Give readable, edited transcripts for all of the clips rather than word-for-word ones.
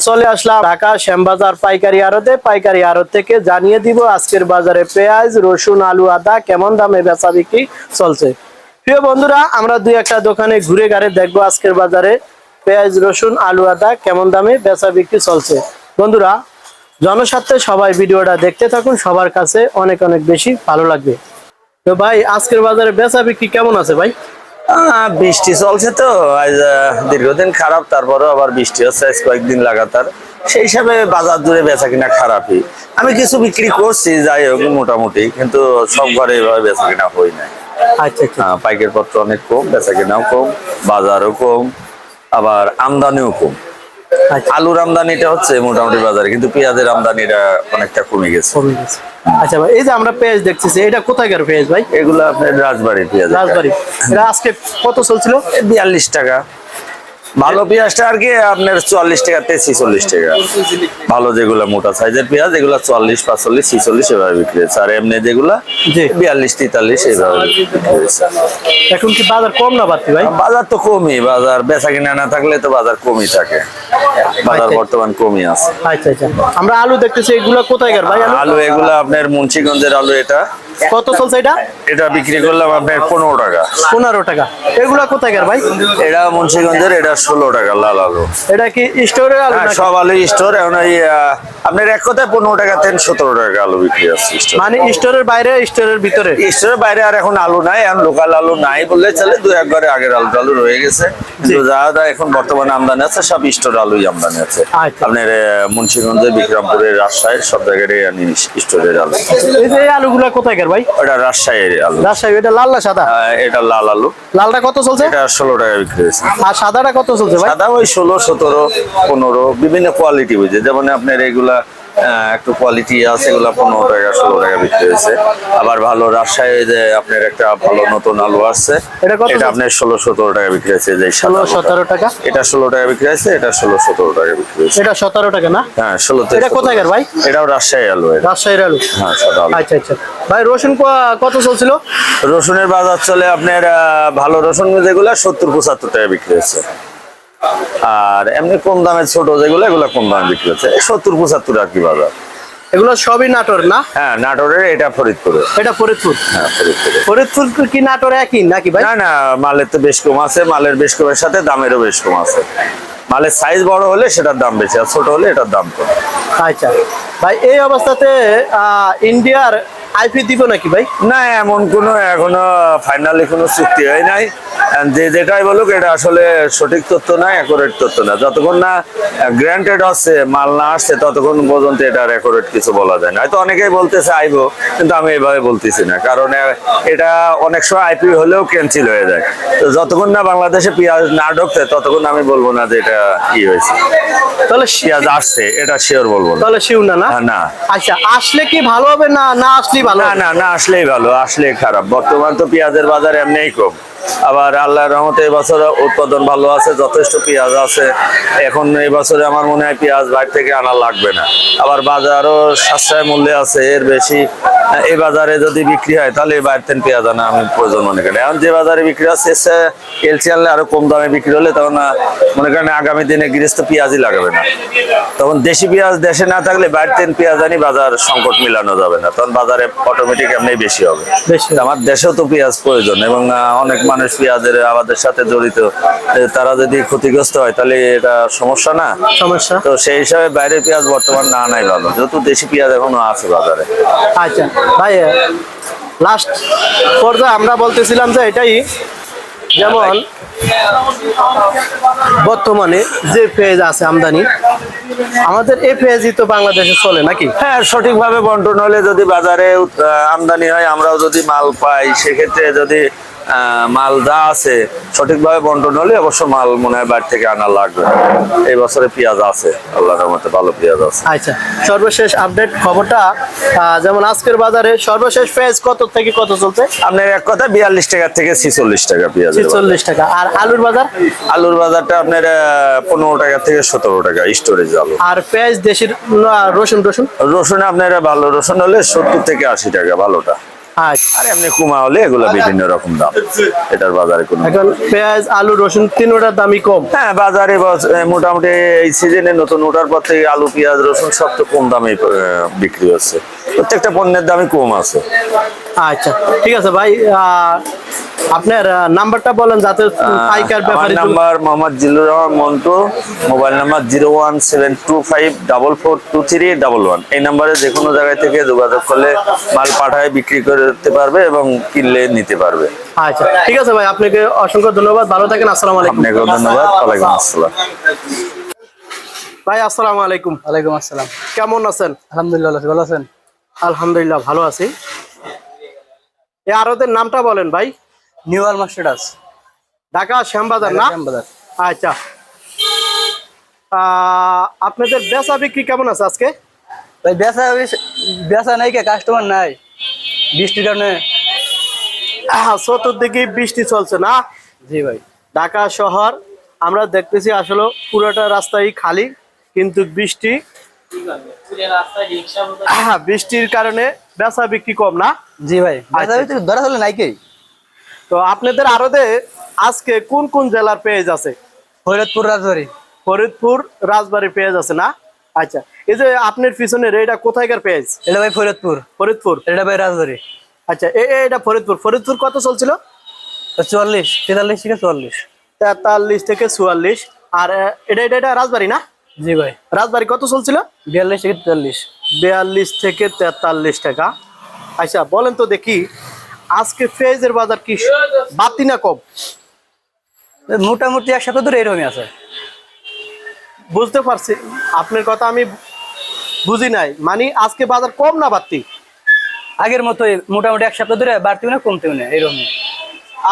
চলে আসলাম ঢাকা শ্যামবাজার পাইকারি আড়ত থেকে জানিয়ে দিব আজকের বাজারে পেঁয়াজ, রসুন, আলু, আদা কেমন দামে বেচা বিক্রি চলছে। প্রিয় বন্ধুরা, আমরা দুই একটা দোকানে ঘুরে ঘাড়ে দেখবো আজকের বাজারে পেঁয়াজ, রসুন, আলু, আদা কেমন দামে বেচা বিক্রি চলছে। বন্ধুরা, জনস্বার্থে সবাই ভিডিওটা দেখতে থাকুন, সবার কাছে অনেক অনেক বেশি ভালো লাগবে। তো ভাই, আজকের বাজারে বেচা বিক্রি কেমন আছে ভাই? বৃষ্টি চলছে তো আজ দীর্ঘদিন খারাপ, তারপরে আবার বৃষ্টি হচ্ছে আজ কয়েকদিন লাগাতার, সেই হিসাবে বাজার দূরে বেচা কিনা খারাপই। আমি কিছু বিক্রি করছি, যাই হোক মোটামুটি, কিন্তু সব ঘরে এভাবে বেচা কিনা হয় না। আচ্ছা আচ্ছা। পাইকারি পত্র অনেক কম, বেচা কিনাও কম, বাজারও কম, আবার আমদানিও কম। আলুর আমদানিটা হচ্ছে মোটামুটি বাজারে, কিন্তু পেঁয়াজের আমদানিটা অনেকটা কমে গেছে। আচ্ছা ভাই, এই যে আমরা পেঁয়াজ দেখতেছি, এটা কোথাকার পেঁয়াজ ভাই? এগুলো আপনার রাজবাড়ির পেঁয়াজ। রাজবাড়ি। এটা আজকে কত চলছিল? 42 টাকা। ভালো পেঁয়াজটা আর কি আপনার 44 টাকা থেকে 46 টাকা। ভালো যেগুলো মোটা সাইজের পেঁয়াজ, এগুলো 44, 45, 46 এভাবে বিক্রি হচ্ছে। আর এমনি যেগুলা 42, 43 এইভাবে বিক্রি হচ্ছে। এখন কি বাজার কম না বাড়তি ভাই? বাজার তো কমই, বাজার বেচা কিনা না থাকলে তো বাজার কমই থাকে। বাজার বর্তমান কমই আছে। আচ্ছা আচ্ছা। আমরা আলু দেখতেছি, এগুলো কোথাকার ভাই? আলু এগুলো আপনার মুন্সিগঞ্জের আলু। এটা কত চলছে এটা? এটা বিক্রি করলাম আপনার 15 টাকা। 15 টাকা। এগুলা কোথাকার ভাই? এটা মুন্সিগঞ্জের, এটা 16 টাকা লাল আলু। এটা কি স্টোরের আলু? সব আলু স্টোর। এখন আপনার এক কথায় 15 টাকা থেকে 17 টাকা আলু বিক্রি আছে। মানে স্টোরের বাইরে, স্টোরের ভিতরে? স্টোরের বাইরে আর এখন আলু নাই, এখন লোকাল আলু নাই বললে চলে। দু এক ঘরে আগের আলু রয়ে গেছে, কিন্তু যা এখন বর্তমানে আমদানি আছে সব স্টোর আলুই আমদানি আছে। আপনার মুন্সিগঞ্জে, বিক্রমপুরের, রাজশাহীর সব জায়গায় স্টোরের আলু। এই যে আলুগুলা কোথাকার ভাই? এটা রাজশাহীর আলু। রাজশাহী। এটা লাল না সাদা? এটা লাল আলু। লালটা কত চলছে? এটা 16 টাকা বিক্রি হয়েছে। আর সাদাটা কত চলছে ভাই? সাদা ওই 16, 17, 15 বিভিন্ন কোয়ালিটি বুঝে। যেমন আপনার এগুলা একটু কোয়ালিটি আছে, এগুলা 15 টাকা, 16 টাকা বিক্রি হয়েছে। আবার ভালো রাজশাহী যে আপনার একটা ভালো নতুন আলু আসছে, এটা আপনার 16, 17 টাকা বিক্রি হয়েছে। যে 16, 17 টাকা। এটা 16 টাকা বিক্রি হয়েছে, এটা 16, 17 টাকা বিক্রি হয়েছে। এটা 17 টাকা না? হ্যাঁ 16। এটা কোথাকার ভাই? এটাও রাজশাহী আলু। রাজশাহীর আলু। হ্যাঁ সাদা আলু। আচ্ছা আচ্ছা ভাই, রসুন কত চলছিল? রসুনের বাজার চলে আপনার ভালো রসুন যেগুলো 70, 75 টাকা বিক্রি হয়েছে। আর এমনি কম দামের ছোট যেগুলো, এগুলো কম দামে বিক্রি হচ্ছে 70, 75 আর কি বাজার। এগুলো সবই নাটোর না? হ্যাঁ নাটোরের। এটা ফরিদপুরে। এটা ফরিদপুর? হ্যাঁ ফরিদপুরে। ফরিদপুর কি নাটোর একই নাকি ভাই? না না, মালের তো বেশ কম আছে। মালের বেশ কমের সাথে দামেরও বেশ কম আছে। মালের সাইজ বড় হলে সেটার দাম বেশি, আর ছোট হলে এটার দাম কম। আচ্ছা ভাই, এই অবস্থাতে ইন্ডিয়ার আইপি দিব নাকি ভাই? না, এমন কোনো এখনো ফাইনালি কোনো চুক্তি হয় নাই। যে যেটাই বলুক, এটা আসলে সঠিক তথ্য না, অ্যাকুরেট তথ্য না। যতক্ষণ না গ্রান্টেড হচ্ছে, মাল না আসছে, ততক্ষণ পর্যন্ত এটার অ্যাকুরেট কিছু বলা যায় না। হয়তো অনেকেই বলতেছে আইবো, কিন্তু আমি এইভাবে বলতেছি না, কারণ এটা অনেক সময় আইপি হলেও ক্যান্সেল হয়ে যায়। তো যতক্ষণ না বাংলাদেশে পেঁয়াজ না ঢুকছে, ততক্ষণ আমি বলবো না যে এটা কি হয়েছে। তাহলে পেঁয়াজ আসছে এটা শিওর বলবো না। তাহলে শিওর না? না। আচ্ছা, আসলে কি ভালো হবে না না আসলেই ভালো? না আসলেই ভালো, আসলেই খারাপ। বর্তমান তো পেঁয়াজের বাজার এমনিই কম। আবার আল্লাহর রহমতে এই বছর উৎপাদন ভালো আছে, যথেষ্ট পেঁয়াজ আছে। এখন এই বছরে আমার মনে হয় পেঁয়াজ বাইরে থেকে আনা লাগবে না। আবার বাজারও সাশ্রয় মূল্যে আছে, এর বেশি এই বাজারে যদি বিক্রি হয় তাহলে বাইরে থেকে পেঁয়াজ আনা আমি প্রয়োজন মনে করি। এখন যে বাজারে বিক্রি হচ্ছে এলসি আনলে আরো কম দামে বিক্রি হলে, তখন মনে করেন আগামী দিনে গৃহস্থ পেঁয়াজই লাগাবে না। তখন দেশি পেঁয়াজ দেশে না থাকলে বাইরে থেকে পেঁয়াজ আনি, বাজার সংকট মিলানো যাবে না, তখন বাজারে অটোমেটিক এমনি বেশি হবে। আমার দেশেও তো পেঁয়াজ প্রয়োজন, এবং অনেক মানুষ পেঁয়াজের আবাদের সাথে জড়িত। তারা যদি ক্ষতিগ্রস্ত হয় তাহলে এটা সমস্যা না? সমস্যা। তো সেই হিসাবে বাইরের পেঁয়াজ বর্তমান না আনাই ভালো, যেহেতু দেশি পেঁয়াজ এখনো আছে বাজারে। আচ্ছা ভাই, লাস্ট পর্যায়ে আমরা বলতেছিলাম যে এটাই, যেমন বর্তমানে যে পেঁয়াজ আছে আমদানি, আমাদের এই পেঁয়াজই তো বাংলাদেশে চলে নাকি? হ্যাঁ, সঠিকভাবে বন্টন হলে যদি বাজারে আমদানি হয়, আমরাও যদি মাল পাই, সেক্ষেত্রে যদি মাল যা আছে সঠিকভাবে বন্টন হলে অবশ্য মাল মনে হয় বাইরে থেকে আনা লাগবে। এই বছরে পেঁয়াজ আছে, আল্লাহর রহমতে ভালো পেঁয়াজ আছে। আচ্ছা, সর্বশেষ আপডেট খবরটা, যেমন আজকের বাজারে সর্বশেষ পেঁয়াজ কত থেকে কত চলছে? আপনার এক কথা 42 টাকা থেকে 46 টাকা পেঁয়াজ। 46 টাকা। আর আলুর বাজার? আলুর বাজারটা আপনার 15 টাকা থেকে 17 টাকা স্টোরেজ আলু। আর পেঁয়াজ দেশির? রসুন? রসুন আপনার ভালো রসুন হলে 70 থেকে 80 টাকা ভালোটা। আচ্ছা, আর এমনি কুমা হলে এগুলো বিভিন্ন রকম দাম, এটার বাজারে কোনো এখন পেঁয়াজ আলু রসুন তিনোটার দামই কম। হ্যাঁ বাজারে মোটামুটি এই সিজনে নতুন ওঠার পর থেকে আলু পেঁয়াজ রসুন সব তো কম দামে বিক্রি হচ্ছে, প্রত্যেকটা পণ্যের দামই কম আছে। আচ্ছা ঠিক আছে ভাই, আপনার নাম্বারটা বলেন যাতে পাইকার আমার ব্যাপারে। Number Mohammad Zillur Rahman Montu, mobile number 01725442311। এই নাম্বারে যে কোনো জায়গায় থেকে যোগাযোগ করলে মাল পাঠায় বিক্রি করতে পারবে এবং কিনলে নিতে পারবে। আচ্ছা ঠিক আছে ভাই, আপনাকে অসংখ্য ধন্যবাদ, ভালো থাকেন, আসসালামু আলাইকুম। আপনাকেও ধন্যবাদ, ওয়ালাইকুম আসসালাম। ভাই আসসালামু আলাইকুম। ওয়ালাইকুম আসসালাম। কেমন আছেন? আলহামদুলিল্লাহ, ভালো আছেন? আলহামদুলিল্লাহ ভালো আছি। এই আড়তের নামটা বলেন ভাই। নিউ আল মাস্টার্ডাস, ঢাকা শ্যামবাজার না? শ্যামবাজার। আচ্ছা, আপনাদের বেচা বিক্রি কেমন আছে আজকে? ভাই বেচা নাই, কে কাস্টমার নাই বৃষ্টির কারণে। চতুর্দিকে বৃষ্টি চলছে না? জি ভাই। ঢাকা শহর আমরা দেখতেছি আসলে পুরোটা রাস্তাই খালি, কিন্তু বৃষ্টির কারণে বেচা বিক্রি কম না? জি ভাই, বেচা বিক্রি ধরা চলে নাই কে। তো আপনাদের আড়তে আজকে কোন কোন জেলার পেঁয়াজ আছে? ফরিদপুর, রাজবাড়ী। ফরিদপুর রাজবাড়ী পেঁয়াজ আছে না? আচ্ছা, এই যে আপনার পিছনের এটা কোথায়কার পেঁয়াজ? এটা ভাই ফরিদপুর। ফরিদপুর। এটা ভাই রাজবাড়ী। আচ্ছা, এটা ফরিদপুর। ফরিদপুর কত চলছিল? 44, 43 থেকে 44। 43 থেকে 44। আর এটা রাজবাড়ী না? জি ভাই। রাজবাড়ী কত চলছিল? 42 থেকে 43। 42 থেকে 43 টাকা। আচ্ছা বলেন তো দেখি, আজকে পেঁয়াজের বাজার কি বাড়তি না কম? মোটামুটি এক সপ্তাহ ধরে এরকমই আছে। বুঝতে পারছি, আপনার কথা আমি বুঝি নাই, মানে আজকে বাজার কম না বাড়তি? আগের মতোই মোটামুটি এক সপ্তাহ ধরে বাড়তিও না কমতেও না, এরকমই।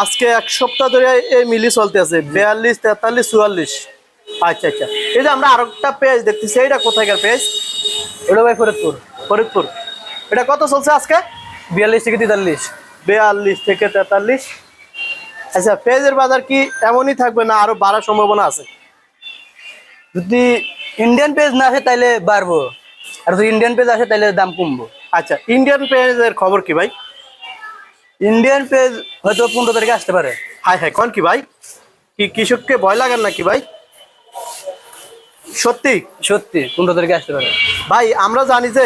আজকে এক সপ্তাহ ধরে এই মিলি চলতে আছে 42, 43, 44। আচ্ছা আচ্ছা, এই যে আমরা আরেকটা পেঁয়াজ দেখতেছি, এটা কোথায়কার পেঁয়াজ? ওটা ভাই ফরিদপুর। ফরিদপুর। এটা কত চলছে আজকে? 42 থেকে 43। 42 থেকে 43। আচ্ছা, পেঁয়াজের বাজার কি এমনই থাকবে না আরো বাড়ার সম্ভাবনা আছে? যদি ইন্ডিয়ান পেজ না আসে তাইলে বাড়বো, আর যদি ইন্ডিয়ান পেজ আসে তাইলে দাম কমবো। আচ্ছা, ইন্ডিয়ান পেঁয়াজের খবর কি ভাই? ইন্ডিয়ান পেজ হয়তো 15 তারিখে আসতে পারে। হাই হাই, কোন কি ভাই? কি কৃষককে ভয় লাগান নাকি ভাই? সত্যি? সত্যি 15 তারিখে আসতে পারে ভাই আমরা জানি যে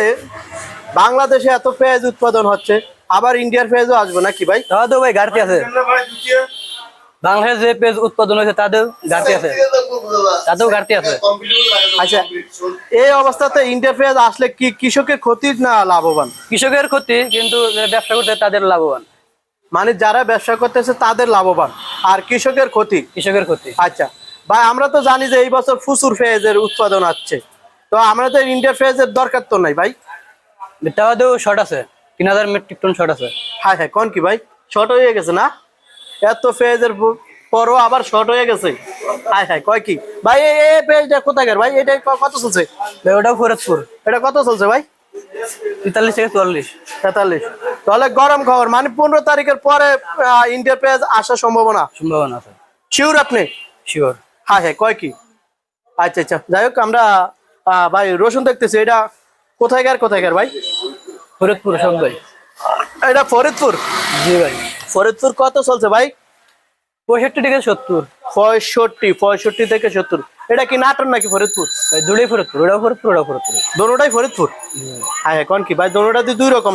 বাংলাদেশে এত পেঁয়াজ উৎপাদন হচ্ছে, আবার ইন্ডিয়ার পেঁয়াজও আসবে নাকি ভাই? তাও ভাই ঘাটতি আছে। বাংলাদেশে যে পেজ উৎপাদন হয়েছে তাদের ঘাটতি আছে, তাতেও ঘাটতি আছে। আচ্ছা, এই অবস্থাতে ইন্ডিয়ার পেঁয়াজ আসলে কি কৃষকের ক্ষতি না লাভবান? কৃষকের ক্ষতি, কিন্তু যারা ব্যবসা করতে তাদের লাভবান। মানে যারা ব্যবসা করতেছে তাদের লাভবান, আর কৃষকের ক্ষতি? কৃষকের ক্ষতি। আচ্ছা ভাই, আমরা তো জানি যে এই বছর প্রচুর পেঁয়াজের উৎপাদন আছে, তো আমাদের ইন্ডিয়ার পেঁয়াজের দরকার তো নাই ভাই? তাও শর্ট আছে, 3000 মেট্রিক টন শর্ট আছে। হ্যাঁ হ্যাঁ, কোন কি ভাই? শর্ট হয়ে গেছে না? এত পেঁয়াজের পরও আবার শর্ট হয়ে গেছে? হ্যাঁ হ্যাঁ, কয় কি ভাই? এই পেঁয়াজটা কোথাকার ভাই? এটা কত চলছে? ওটাও ফরিদপুর। এটা কত চলছে ভাই? 43 থেকে 44। 43। তাহলে গরম খবর, মানে 15 তারিখের পরে ইন্ডিয়ার পেঁয়াজ আসার সম্ভাবনা আছে। শিওর আপনি? শিওর। হ্যাঁ হ্যাঁ, কয় কি? আচ্ছা আচ্ছা, যাই হোক, আমরা ভাই রসুন দেখতেছি, এটা কোথায়কার ভাই? ফরিদপুর সব ভাই। এটা ফরিদপুর? জি ভাই। ফরিদপুর কত চলছে ভাই? 65 থেকে 70। 65 থেকে 70। এটা কি নাটোর নাকি ফরিদপুর? ভাই দুটোই ফরিদপুর, ওটাও ফরিদপুর, ওটাও ফরিদপুর। দোনোটাই ফরিদপুর? হ্যাঁ হ্যাঁ, কোন কি ভাই? দোনোটাতে দুই রকম।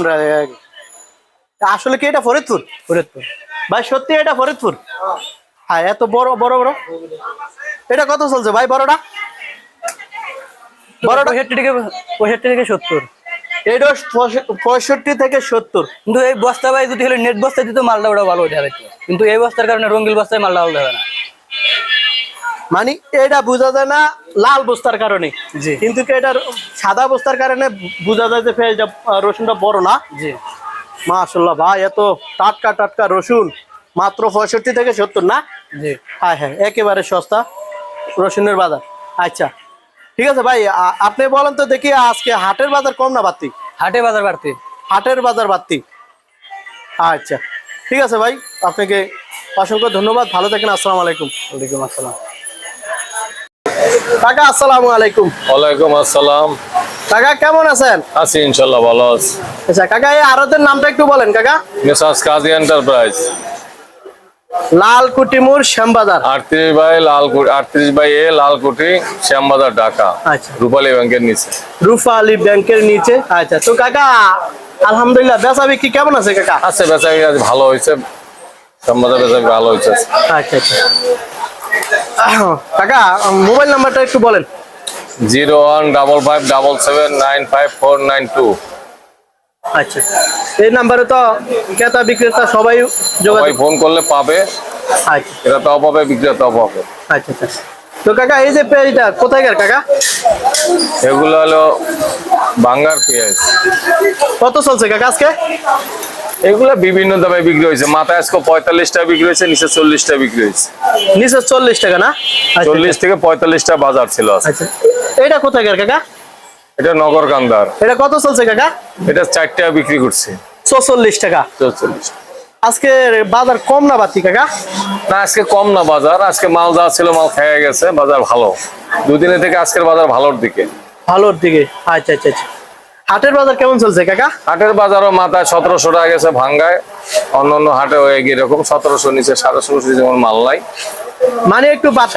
আসলে কি এটা ফরিদপুর? ফরিদপুর ভাই, সত্যি এটা ফরিদপুর? হ্যাঁ, এত বড় বড় বড়। এটা কত চলছে ভাই বড়টা? 65 থেকে 70। এটা 65 থেকে 70। কিন্তু এই বস্তা ভাই যদি হলে নেট বস্তা দিত মালটা ওটা ভালো হতে হবে, কিন্তু এই বস্তার কারণে রঙিল বস্তায় মালটা ভালো হবে না। মানে এটা বোঝা যায় না লাল বস্তার কারণে, জি, কিন্তু এটার সাদা বস্তার কারণে বোঝা যায় যে পেঁয়াজটা রসুনটা বড় না। জি মাশাআল্লাহ ভাই, এত টাটকা টাটকা রসুন, মাত্র 65 থেকে 70 না? জি। হ্যাঁ হ্যাঁ, একেবারে সস্তা রসুনের বাজার। আচ্ছা ঠিক আছে ভাই, আপনি বলেন তো দেখি, আজকে হাটের বাজার কম না বাড়তি? হাটে বাজার বাড়তি। হাটের বাজার বাড়তি। আচ্ছা ঠিক আছে ভাই, আপনাকে অসংখ্য ধন্যবাদ, ভালো থাকেন, আসসালামু আলাইকুম। ওয়ালাইকুম আসসালাম। কাকা আসসালামু আলাইকুম। ওয়ালাইকুম আসসালাম। কাকা কেমন আছেন? আছি ইনশাল্লাহ ভালো আছি। আচ্ছা কাকা, এই আড়তের নামটা একটু বলেন কাকা। মেসার্স কাজী এন্টারপ্রাইজ, লালকুটি মোড়, শ্যামবাজার। 38/A লালকুটি, শ্যামবাজার, ঢাকা। আচ্ছা, রূপালী ব্যাংকের নিচে। রূপালী ব্যাংকের নিচে। আচ্ছা, তো কাকা আলহামদুলিল্লাহ বেচা বিক্রি কেমন আছে কাকা? আছে বেচা বিক্রি আজ ভালো হয়েছে, শ্যামবাজার বেচা বিক্রি ভালো হয়েছে। আচ্ছা আচ্ছা কাকা, মোবাইল নাম্বারটা একটু বলেন। 015577959492। আচ্ছা, এই নাম্বারে তো ক্রেতা বিক্রেতা সবাই সবাই যোগাযোগ। ফোন করলে পাবে, আচ্ছা ক্রেতাও পাবে বিক্রেতাও পাবে। আচ্ছা আচ্ছা। তো কাকা এই যে পেঁয়াজটা কোথায় গেল কাকা? এগুলো হলো বাঙ্গার পেঁয়াজ। কত চলছে কাকা আজকে? এগুলো বিভিন্ন দামে বিক্রি হয়েছে। মাথায় আজকে 45 টাকা বিক্রি হয়েছে, নিচে 40 টাকা বিক্রি হয়েছে। নিচে 40 টাকা না? আচ্ছা, 40 থেকে 45 টাকা বাজার ছিল আজকে। আচ্ছা, এটা কোথায় গেল কাকা? এটা নগর কান্দার। এটা কত চলছে কাকা? এটা 4 টাকা বিক্রি করছে। 44 টাকা। 44। আজকে বাজার কম না বাড়তি কাকা? না, আজকে কম না বাজার। আজকে মাল যা ছিল মাল খেয়ে গেছে, বাজার ভালো। দুদিনের থেকে আজকের বাজার ভালোর দিকে। ভালোর দিকে। আচ্ছা আচ্ছা আচ্ছা। হাটের বাজার কেমন চলছে কাকা? হাটের বাজারও মাথায় 1700 টাকা গেছে ভাঙ্গায়। অন্যান্য হাটে হয়ে গিয়ে এরকম 1700 নিচে 1750 যেমন মাল নাই, মানে একটু বাড়তি।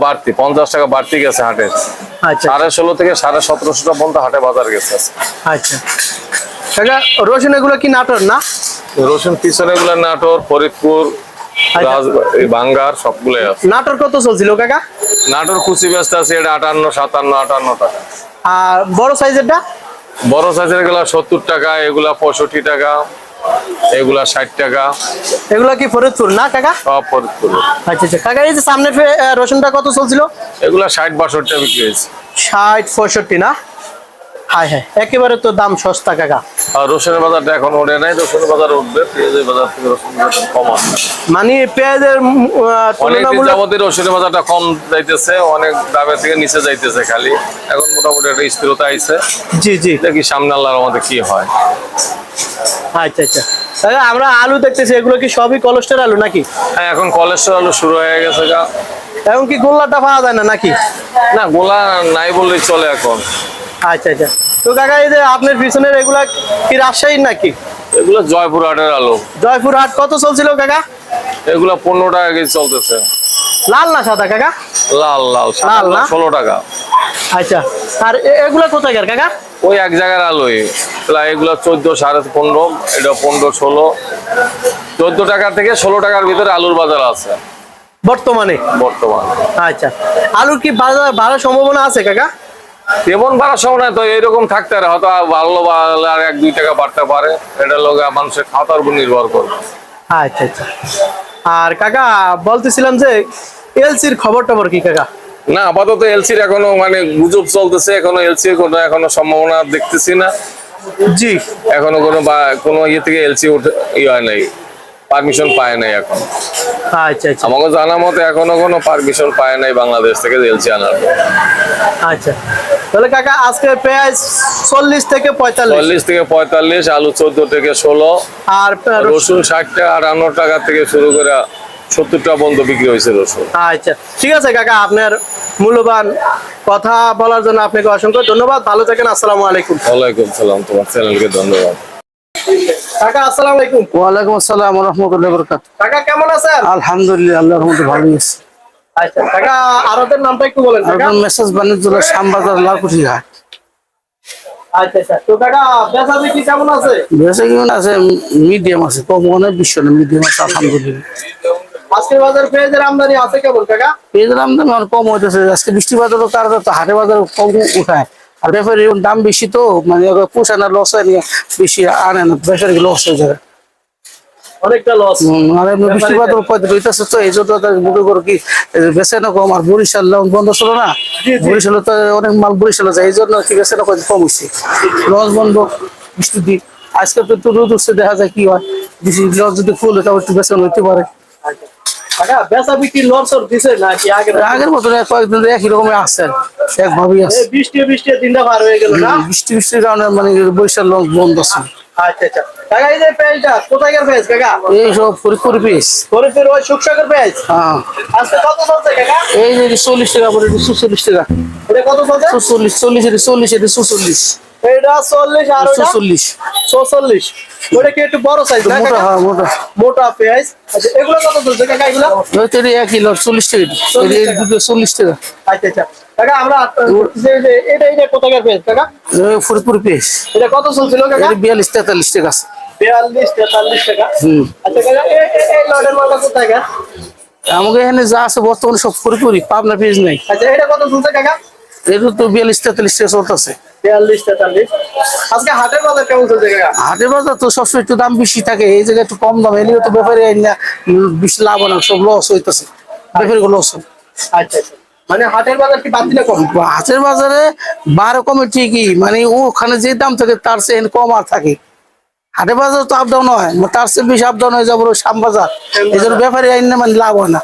বাড়তি 50 টাকা বাড়তি গেছে হাটে। আচ্ছা 1650 থেকে 1750 টাকা পর্যন্ত হাটে বাজার গেছে। আচ্ছা কাকা, রসুন এগুলো কি নাটোর না? রসুন পিছনে গুলা নাটোর, ফরিদপুর, বাঙ্গার সবগুলোই আছে। নাটোর কত চলছিল কাকা? নাটোর কুচি ব্যস্ত আছে, এটা 58, 57, 58 টাকা। আর বড় সাইজেরটা? বড় সাইজের গুলা 70 টাকা, এগুলা 65 টাকা, এগুলা 60 টাকা। এগুলা কি ফরিদপুর না কাকা? সব ফরিদপুর। আচ্ছা আচ্ছা কাকা, এই যে সামনে রসুনটা কত চলছিল? এগুলা 60-62 টাকা বিক্রি হয়েছে। 60-65 না? হ্যাঁ হ্যাঁ, একেবারে তো দাম সস্তা কাকা। আর রসুনের বাজারটা এখন ওঠে নাই, রসুনের বাজার উঠবে। পেঁয়াজের বাজার থেকে রসুনের বাজার কম আছে। মানে পেঁয়াজের অনেক দিন তুলনামূলক যাবতীয় রসুনের বাজারটা কম যাইতেছে, অনেক দামের থেকে নিচে যাইতেছে খালি। এখন মোটামুটি একটা স্থিরতা আইছে। জি জি। দেখি সামনে আল্লাহর রহমতে কি হয়। আচ্ছা আচ্ছা কাকা, আমরা আলু দেখতেছি, এগুলো কি সবই কলেস্টের আলু নাকি? হ্যাঁ, এখন কলেস্ট্রল আলু শুরু হয়ে গেছে গা। এখন কি গোল্লাটা পাওয়া যায় না নাকি? না, গোলা নাই বললেই চলে এখন। আচ্ছা আচ্ছা। তো কাকা, এই যে আপনার পিছনের এগুলা কি রাজশাহীর নাকি? এগুলো জয়পুর হাটের আলু। জয়পুর হাট কত চলছিল কাকা? এগুলো 15 টাকা কেজি চলতেছে। লাল না সাদা কাকা? লাল লাল লাল না? 16 টাকা। আচ্ছা, আর এগুলা কোথায় গেল কাকা? ওই এক জায়গার আলুই। এগুলো 14, 15.5, এটা 15, 16। 14 টাকা থেকে 16 টাকার ভিতরে আলুর বাজার আছে বর্তমানে। আচ্ছা, আলুর কি বাজার বাড়ার সম্ভাবনা আছে কাকা? তেমন বাড়ার সময় না, তো এরকম থাকতে পারে, হয়তো বাড়লো আর 1-2 টাকা বাড়তে পারে। এটা লোক মানুষের খাতার উপর নির্ভর করে। আচ্ছা আচ্ছা। আর কাকা বলতেছিলাম যে এলসির খবর টবর কি কাকা? না, আপাতত এলসির এখনো মানে গুজব চলতেছে। এখনো এলসির এখনো সম্ভাবনা দেখতেছি না। জি। এখনো কোনো ইয়ে থেকে এলসি হয় নাই, পারমিশন পায় নাই এখন। আচ্ছা আচ্ছা আমাকে জানা মতে এখনো কোনো পারমিশন পায় নাই বাংলাদেশ থেকে এলসি আনার। আচ্ছা, তাহলে কাকা আজকে পেঁয়াজ 40 থেকে 45। 40 থেকে 45, আলু 14 থেকে 16, আর রসুন 60 টাকা 58 টাকা থেকে শুরু করে 70 টাকা পর্যন্ত বিক্রি হয়েছে রসুন। আচ্ছা ঠিক আছে কাকা, আপনার মূল্যবান কথা বলার জন্য আপনাকে অসংখ্য ধন্যবাদ। ভালো থাকেন। আসসালামু আলাইকুম। ওয়ালাইকুম সালাম। তোমার চ্যানেলকে ধন্যবাদ। কাকা আসসালামু আলাইকুম। ওয়ালাইকুম আসসালাম ওয়া রাহমাতুল্লাহি ওয়া বারাকাতুহু। কাকা কেমন আছেন? আলহামদুলিল্লাহ, আল্লাহর রহমতে ভালোই আছি। আচ্ছা কাকা, আরতের নামটা একটু বলেন কাকা। আপনার মেসেজ বাণিজ্যলা শ্যামবাজার লালকুঠি ঘাট। আচ্ছা আচ্ছা। তো কাকা বেচা বিক্রি কেমন আছে? বেশি কেমন আছে? মিডিয়াম আছে, কম মনে বিশ্ব না, মিডিয়াম আছে আলহামদুলিল্লাহ। আজকের বাজার পেঁয়াজের আমদানি আছে কেমন কাকা? পেঁয়াজের আমদানি অনেক কম হইতেছে। আজকে বৃষ্টি বাজারও কারণে তো হাটে বাজার কম উঠায়। আর ব্যাপারী দাম বেশি, তো মানে পোষায় না, লস হয় না, বেশি আনে না, ব্যাপারী লস হয়ে যায়। অনেকটা লস। মানে বৃষ্টি বাজার হইতেছে, তো এই জন্য মনে করো কি বেচে না কম। আর বরিশাল বন্ধ ছিল না, বরিশালে তো অনেক মাল বরিশালে যায়, এই জন্য কি বেচে না কম হয়েছে। লস বন্ধ বৃষ্টি দিন। আজকে তো একটু রোদ উঠছে, দেখা যায় কি হয়। বেশি লস যদি ফুল হয় তাহলে একটু বেচা হইতে পারে। কাকা বেচা বিক্রি লসর দিছে নাকি আগের মতো কয়েকদিন একই রকমের আছে, একভাবেই আছে। বৃষ্টি দিনটা পার হয়ে গেল না? বৃষ্টির কারণে মানে বরিশাল লস বন্ধ আছে। আচ্ছা আচ্ছা কাকা, এই যে পেঁয়াজটা কোথায় গেল পেঁয়াজ কাকা? এই সব ফরিদপুর পিস। ফরিদপুর ওই সুখসাগর পেঁয়াজ হ্যাঁ, আজকে কত চলছে কাকা? এই যে 40 টাকা করে, 40 টাকা। এটা এটা কত চলছে? 44, 40, এটা 40, এটা 44, এটা 40 আর ওটা 44, 44। ওটা কি একটু বড় সাইজ না মোটা, কাকা? হ্যাঁ মোটা। মোটা পেঁয়াজ। আচ্ছা এগুলো কত চলছে কাকা এগুলো? হয়তো এটা 1 কিলো 40 টাকা, এটা দুটো 40 টাকা। আচ্ছা আচ্ছা কাকা আমরা এটা কোথাকার পেঁয়াজ কাকা? ফরিদপুর পেঁয়াজ, এটা কত চলছিল কাকা? এটা 42, 43 টাকা আছে। 42 43 টাকা। হুম। আচ্ছা কাকা এই লটের মালটা কোথায় কাকা? আমাকে এখানে যা আছে বর্তমানে সব ফরিদপুরি, পাবনা পেঁয়াজ নাই। আচ্ছা এটা কত চলছে কাকা? এটা তো 42, 43 টাকা চলতেছে। 42 43। আজকে হাটের বাজার কেমন চলছে কাকা? হাটের বাজার তো সবসময় একটু দাম বেশি থাকে, এই জায়গায় একটু কম দাম, এলিও তো ব্যাপারে না বেশি লাভ না, সব লস হইতেছে, ব্যাপারে লস। আচ্ছা আচ্ছা মানে হাটের বাজার কি বাড়তি না কম? হাটের বাজারে 12 কমে ঠিকই, মানে ওখানে যে দাম থাকে তার চেয়ে কম আর থাকে। হাটের বাজার তো আপ ডাউন হয়, তার চেয়ে বেশি আপ ডাউন হয়ে যাবো শ্যাম বাজার, এই জন্য ব্যাপারে আইন না মানে লাভ হয় না।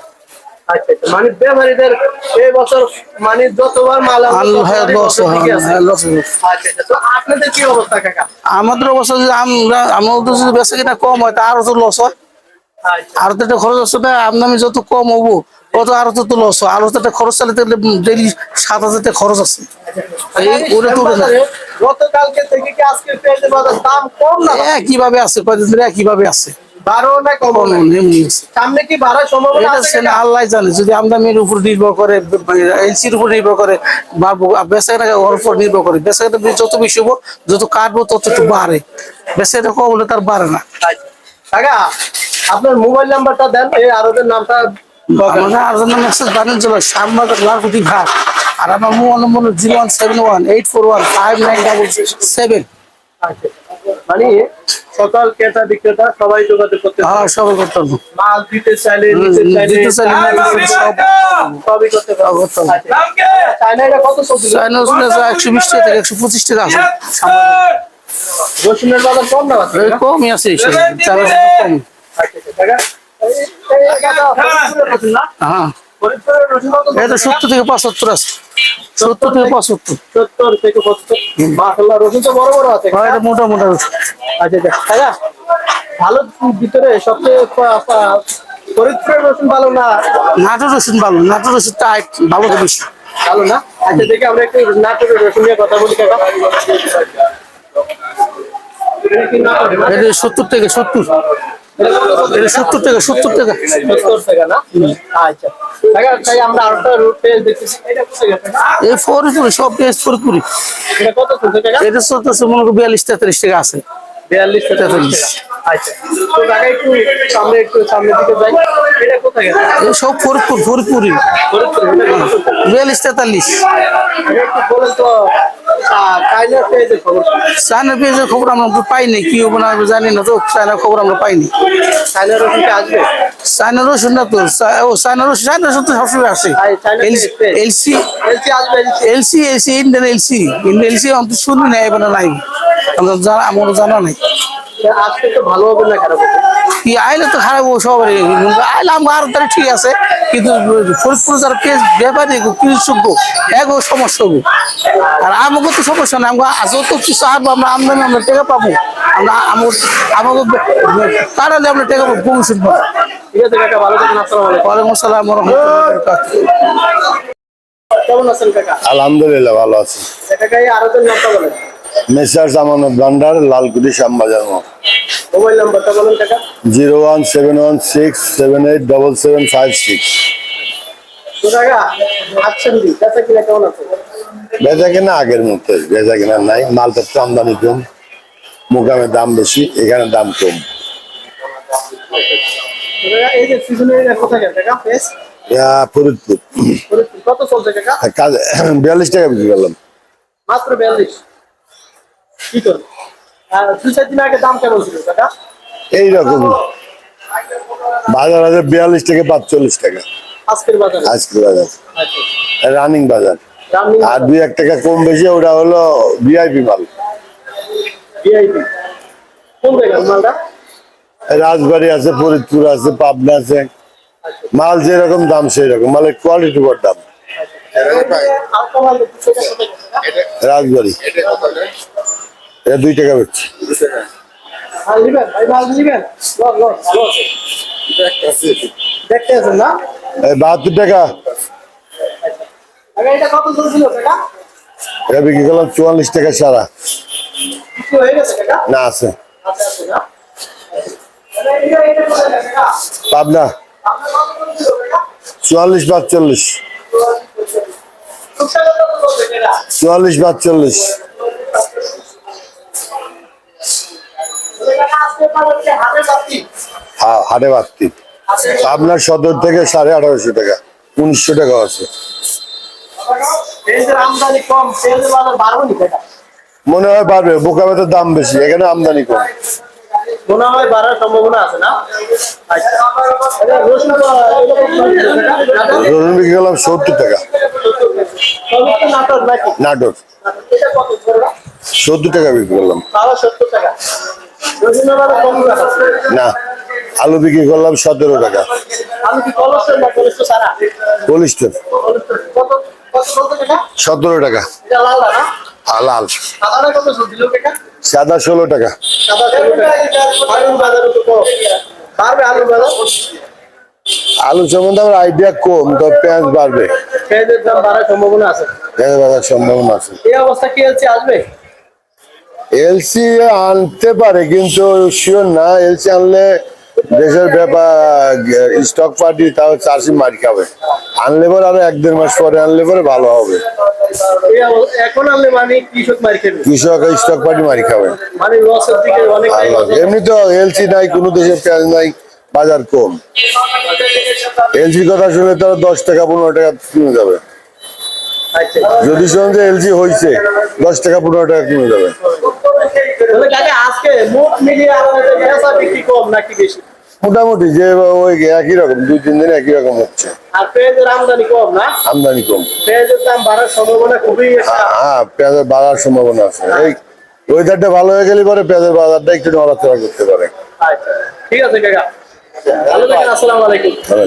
আচ্ছা আচ্ছা মানে ব্যাপারীদের এই বছর মানে যতবার মাল আনলো ততবারই লস বছর ঠিকই আছে। লস। আচ্ছা আচ্ছা তো আপনাদের কি অবস্থা কাকা? আমাদের অবস্থা যদি আমাদের যদি বেচা কিনা কম হয় তা আরো তো লস হয়, আচ্ছা আরো তো একটা খরচ আছে না, আমদানি যত কম হবো তত আরো তো লস হয়, আরো তো একটা খরচ চালাতে গেলে ডেইলি 7,000 টাকা খরচ আছে। এই ওটা তো ওটা না। গতকালকে থেকে কি আজকে পেঁয়াজের বাজার দাম কম না কিভাবে আছে কয়দিন ধরে কিভাবে আছে, বাড়ো না কম না? এমনি আছে। সামনে কি বাড়ার সম্ভাবনা এটা আছে সেটা কাকা? আল্লাহ জানে, যদি আমদানির উপর নির্ভর করে, এলসির উপর নির্ভর করে, বা বেচাকেনা ওর উপর নির্ভর করে, বেচাকেনা যত বেশি হবো, যত কাটবো তত একটু বাড়ে, বেচাকেনা কম হলে তার বাড়ে না। আচ্ছা। কাকা আপনার মোবাইল নাম্বারটা দেন, এই আরদের নামটা বলেন। আমাদের আর্জেন্টিনা মেসেজ বাণিজ্য শ্যামবাজার লালকুটি ঘাট, আর আমার মোবাইল নম্বর 017184159667। আচ্ছা। মানে সকল ক্রেতা বিক্রেতা সবাই যোগাযোগ করতে পারে। হ্যাঁ সবাই করতে হবে। মাল দিতে চাইলে নিতে চাইলে দিতে চাইলে সব সবই করতে পারবো। করতে হবে। আচ্ছা। চায়না এটা কত চলছে? চায়না রসুন 120 টাকা থেকে 125 টাকা আছে। রসুনের বাজার কম না আছে? এই কমই আছে, চায়না রসুন কম। আচ্ছা আচ্ছা কাকা এই কাকা ফরিদপুরের রসুন না? হ্যাঁ ফরিদপুরের রসুন কত চলছে? এটা 70 থেকে 75 আছে, 70 থেকে 75। 70 থেকে 75। মাশাআল্লাহ রসুন তো বড় বড় আছে কাকা। এটা মোটা মোটা রসুন। আচ্ছা আচ্ছা কাকা ভালো ভিতরে সবচেয়ে ফরিদপুরের রসুন ভালো না? নাটোর রসুন ভালো, নাটোর রসুন টাইট ভালো তো বেশি। ভালো না? আচ্ছা দেখি আমরা একটু নাটোরের রসুন নিয়ে কথা বলি কাকা। এটা কি নাটোরের? এটা 70 থেকে 70, এটা 70 টাকা 70 টাকা। 70 টাকা না? আচ্ছা কাকা তাই আমরা আরেকটা রুট পেজ দেখতেছি, এটা কোথায় গেছে কাকা? এই ফরিদপুরি সব পেঁয়াজ ফরিদপুরি, এটা কত চলছে কাকা? এটা চলতেছে মনে করি 42-43 টাকা আছে। 42 43 টাকা। আচ্ছা তো কাকা একটু সামনের দিকে যাই, এটা কোথায় গেছে? এই সব ফরিদপুর ফরিদপুরি ফরিদপুর, এটা কত চলছে? 42-43। আগে একটু বলেন তো চায়নার পেজের খবর। চায়নার পেঁয়াজের খবর আমরা তো পাইনি, কি হবে না আমি জানি না, তো চায়নার খবর আমরা পাইনি। চায়নার রসুন কি আসবে? চায়নার রসুন না তো, চায়নার রসুন তো সবসময় আসে। এলসি এলসি আসবে LC. LC LC Indian LC অন্তত শুনি না, এবার নাই আমার জানা নাই। আজকে তো ভালো হবে না খারাপ হবে? কি আইলে তো খারাপ হবো সবার, আইলে আমার আরো তাহলে ঠিক আছে, কিন্তু ফরিদপুর যারা পেঁয়াজ ব্যাপারী কৃষক এক সমস্যা হবো, আর আমাকে তো সমস্যা নেই, আমরা যত কিছু আনবো আমরা আমদানি আমরা টাকা পাবো, আমরা আমাকে কারালে আমরা টাকা পাবো ভবিষ্যৎ পাবো। ঠিক আছে কাকা ভালো থাকেন, আসসালামু আলাইকুম। ওয়ালাইকুম আসসালাম ওয়া রাহমাতুল্লাহি ওয়া বারাকাতুহু। কেমন আছেন কাকা? আলহামদুলিল্লাহ ভালো আছে। কাকা এই আরো নামটা বলেন, মেসার জামানত ভান্ডার লালকুটি শ্যামবাজার মোবাইল নাম্বারটা বলেন কাকা। 01716787756। তো কাকা আছেন দি কাকা কিনা কেমন আছে? বেচা কিনা আগের মতো, বেচা কিনা নাই, মালপত্র আমদানি কম, মুকামে দাম বেশি, এখানে দাম কম। তো কাকা এই যে সিজনের কোথায় গেছে কাকা পেজ? ফরিদপুর কত চলছে কাকা? 42 টাকা বিক্রি করলাম। মাত্র 42। কি করব? আর 2-4 দিন আগে দাম কেমন ছিল কাকা? এইরকম বাজার আছে 42 থেকে 45 টাকা আজকের বাজারে? আজকের বাজার, আচ্ছা রানিং বাজার। রামনি আর 2-1 টাকা কম বেশি, ওটা হলো ভিআইপি মাল। ভিআইপি কোন জায়গার মালটা? রাজবাড়ি আছে, ফরিদপুর আছে, পাবনা আছে, মাল যেরকম দাম সেই রকম, মালের কোয়ালিটি উপর দাম। আরেকটা মাল দেখতেছি, এটা কোথায় গেছে কাকা? রাজবাড়ি এটা 2 টাকা বেচছে। মাল নিবেন ভাই, মাল নিবেন? লস লস ভালো আছে দেখতে আছেন না? এই 72 টাকা কাকা এটা কত চলছিল কাকা? এটা বিক্রি করলাম 44 টাকা সারা। বিক্রি হয়ে গেছে কাকা? না আছে আচ্ছা আচ্ছা না। এটা কোথায় কাকা? পাবনা আপনার কত চলছিল কাকা? 44 45 রূপসার কত চলছে কাকা? 44 45। কাকা আজকে পাওয়া হাতে বাতি। হ্যাঁ হাটে বাড়তি পাবনার সদর থেকে 1850 টাকা 1900 টাকা আছে। পেঁয়াজের আমদানি কম, পেঁয়াজের বাজার বাড়বনি কাকা। মনে হয় বাড়বে, বোকাবেতের দাম বেশি, এখানে আমদানি কম। মনে হয় বাড়ার সম্ভাবনা আছে না? আচ্ছা। আচ্ছা, রসুন তো এরকম চলছে কাকা? রসুন বিক্রি করলাম 70 টাকা। সবই তো নাটোর নাকি? নাটোর এটা কত করবা? 70 টাকা বিক্রি করলাম। তাও 70 টাকা। রসুনের বাজার কম টাকা। না আলু বিক্রি করলাম 17 টাকা। আমি কি কলস্টর না কলস্টর সারা? পলিস্টার কত কত বলতে কাকা? 17 টাকা। এটা লাল না? আর লাল সাদাটা কত চলছিল কাকা? সাদা 16 টাকা। সাদা 16 টাকা। আলুর বাজার তো কম। বাড়বে আলুর বাজার? আলু সম্বন্ধে আমার আইডিয়া কম, তো পেঁয়াজ বাড়বে, পেঁয়াজের দাম বাড়ার সম্ভাবনা আছে। পেঁয়াজ বাড়ার সম্ভাবনা আছে। এই অবস্থা কি হচ্ছে আসবে? এলসি আনতে পারে কিন্তু শিওর না। এলসি আনলে দেশের ব্যাপার স্টক পার্টি তাও চাষি মারি খাবে। আনলে পরে আরো 1-1.5 মাস পরে আনলে পরে ভালো হবে। এখন আনলে মানে কৃষক মারি খাবে, কৃষক স্টক পার্টি মারি খাবে। মানে লসের দিকে অনেক এমনি তো এলসি নাই, কোনো দেশে পেঁয়াজ নাই, বাজার কম। এলসি কথা শুনে তারা 10 টাকা 15 টাকা কিনে যাবে। আচ্ছা যদি শুনেন যে এলসি হয়েছে 10 টাকা 15 টাকা কিনে যাবে। তাহলে কাকা আজকে মুখ মিলিয়ে আপনাদের বেচা বিক্রি কম নাকি বেশি? মোটামুটি যে ওই একই রকম, 2-3 দিন একই রকম হচ্ছে। আর পেঁয়াজের আমদানি কম না? আমদানি কম। পেঁয়াজের দাম বাড়ার সম্ভাবনা খুবই একটা। হ্যাঁ পেঁয়াজের বাড়ার সম্ভাবনা আছে। এই ওয়েদারটা ভালো হয়ে গেলে পরে পেঁয়াজের বাজারটা একটু নড়াচড়া করতে পারে। আচ্ছা ঠিক আছে কাকা, ভালো থাকেন, আসসালামু আলাইকুম। ভালো।